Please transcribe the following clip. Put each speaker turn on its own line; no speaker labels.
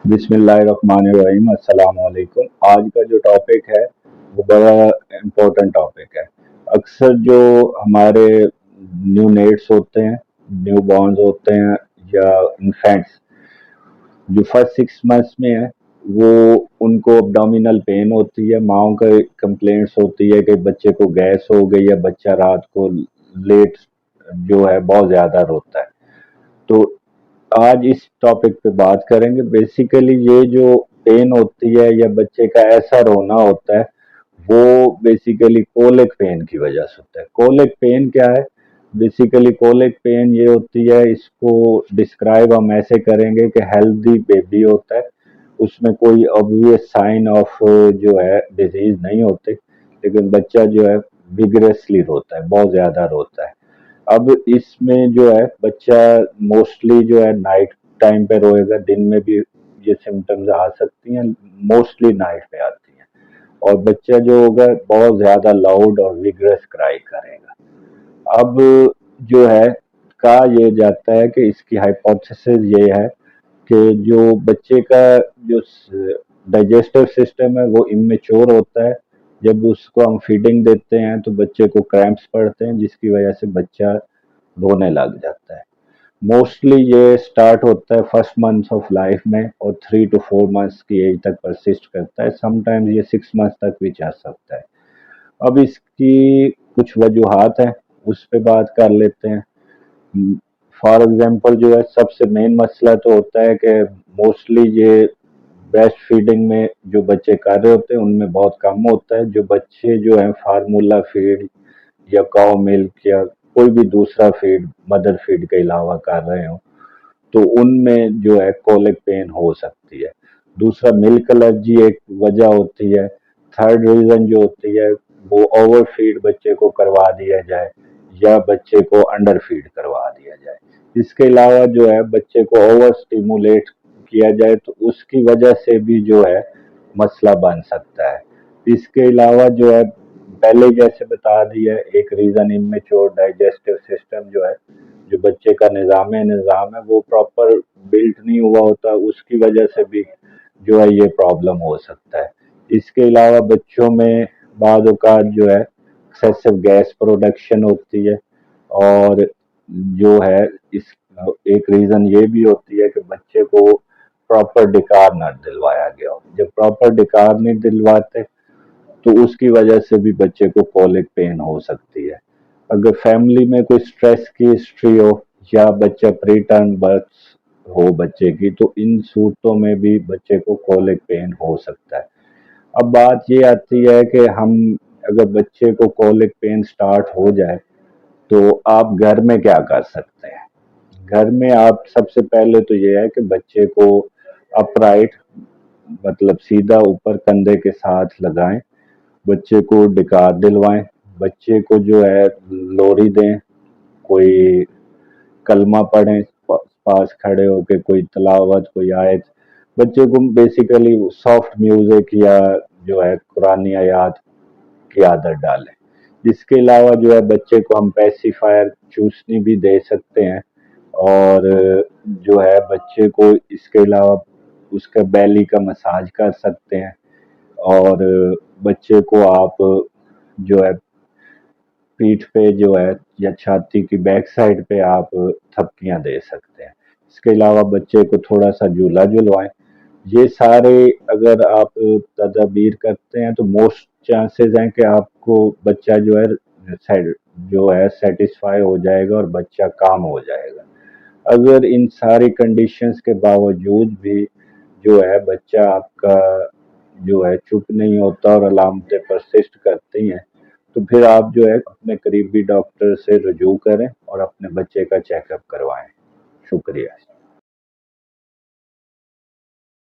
बिस्मिल्लाहिर्रहमानिर्रहीम अस्सलाम वालेकुम। आज का जो टॉपिक है वो बड़ा इम्पोर्टेंट टॉपिक है। अक्सर जो हमारे न्यू नेट्स होते हैं, न्यू बॉर्न्स होते हैं या इन्फेंट्स जो फर्स्ट 6 मंथ्स में है, वो उनको अब्डोमिनल पेन होती है, माओं का कंप्लेंट्स होती है कि बच्चे को गैस हो गई या बच्चा रात को लेट जो है बहुत ज़्यादा रोता है। तो आज इस टॉपिक पे बात करेंगे। बेसिकली ये जो पेन होती है या बच्चे का ऐसा रोना होता है, वो बेसिकली कोलिक पेन की वजह से होता है। कोलिक पेन क्या है? बेसिकली कोलिक पेन ये होती है, इसको डिस्क्राइब हम ऐसे करेंगे कि हेल्दी बेबी होता है, उसमें कोई ऑब्वियस साइन ऑफ जो है डिजीज नहीं होते, लेकिन बच्चा जो है विगरसली रोता है, बहुत ज्यादा रोता है। अब इसमें जो है बच्चा मोस्टली जो है नाइट टाइम पे रोएगा, दिन में भी ये सिम्टम्स आ सकती हैं, मोस्टली नाइट पे आती हैं। और बच्चा जो होगा बहुत ज्यादा लाउड और विग्रस क्राई करेगा। अब जो है कहा ये जाता है कि इसकी हाइपोथेसिस ये है कि जो बच्चे का जो डाइजेस्टिव सिस्टम है वो इमेच्योर होता है। जब उसको हम फीडिंग देते हैं तो बच्चे को क्रैम्प्स पड़ते हैं, जिसकी वजह से बच्चा रोने लग जाता है। मोस्टली ये स्टार्ट होता है फर्स्ट मंथ ऑफ लाइफ में और 3 to 4 मंथ्स की एज तक परसिस्ट करता है। समटाइम्स ये 6 मंथ्स तक भी जा सकता है। अब इसकी कुछ वजूहात हैं, उस पे बात कर लेते हैं। फॉर एग्जांपल जो है सबसे मेन मसला तो होता है कि मोस्टली ये ब्रेस्ट फीडिंग में जो बच्चे कर रहे होते हैं उनमें बहुत कम होता है। जो बच्चे जो है फार्मूला फीड या काउ मिल्क या कोई भी दूसरा फीड मदर फीड के अलावा कर रहे हो, तो उनमें जो है कोलिक पेन हो सकती है। दूसरा मिल्क एलर्जी एक वजह होती है। थर्ड रीजन जो होती है वो ओवर फीड बच्चे को करवा दिया जाए या बच्चे को अंडर फीड करवा दिया जाए। इसके अलावा जो है बच्चे को ओवर स्टिमुलेट किया जाए तो उसकी वजह से भी जो है मसला बन सकता है। इसके अलावा जो है पहले जैसे बता दिया, एक रीजन इमेच्योर डाइजेस्टिव सिस्टम जो है, जो बच्चे का निज़ाम है वो प्रॉपर बिल्ट नहीं हुआ होता, उसकी वजह से भी जो है ये प्रॉब्लम हो सकता है। इसके अलावा बच्चों में बाद औक़ात जो है एक्सेसिव गैस प्रोडक्शन होती है। और जो है इस एक रीज़न ये भी होती है कि बच्चे को प्रॉपर डिकार ना दिलवाया गया हो। जब प्रॉपर डिकार नहीं दिलवाते तो उसकी वजह से भी बच्चे को कोलिक पेन हो सकती है। अगर फैमिली में कोई स्ट्रेस की हिस्ट्री हो या बच्चा प्री टर्म बर्थ हो बच्चे की, तो इन सूरतों में भी बच्चे को कोलिक पेन हो सकता है। अब बात ये आती है कि हम अगर बच्चे को कोलिक पेन स्टार्ट हो जाए तो आप घर में क्या कर सकते हैं? घर में आप सबसे पहले तो ये है कि बच्चे को अपराइट, मतलब सीधा ऊपर कंधे के साथ लगाएं, बच्चे को डिकार दिलवाएं, बच्चे को जो है लोरी दें, कोई कलमा पढ़ें, पास खड़े होके कोई तलावत कोई आयत। बच्चे को बेसिकली सॉफ्ट म्यूजिक या जो है कुरानी आयात की आदत डालें। इसके अलावा जो है बच्चे को हम पैसिफायर चूसनी भी दे सकते हैं। और जो है बच्चे को इसके अलावा उसका बेली का मसाज कर सकते हैं। और बच्चे को आप जो है पीठ पे जो है या छाती की बैक साइड पे आप थपकियां दे सकते हैं। इसके अलावा बच्चे को थोड़ा सा झूला झुलवाएं। ये सारे अगर आप तदाबीर करते हैं तो मोस्ट चांसेस हैं कि आपको बच्चा जो है सेटिस्फाई हो जाएगा और बच्चा काम हो जाएगा। अगर इन सारी कंडीशंस के बावजूद भी जो है बच्चा आपका जो है चुप नहीं होता और अलामतें परसिस्ट करती हैं, तो फिर आप जो है अपने करीबी डॉक्टर से रुजू करें और अपने बच्चे का चेकअप करवाएं। शुक्रिया।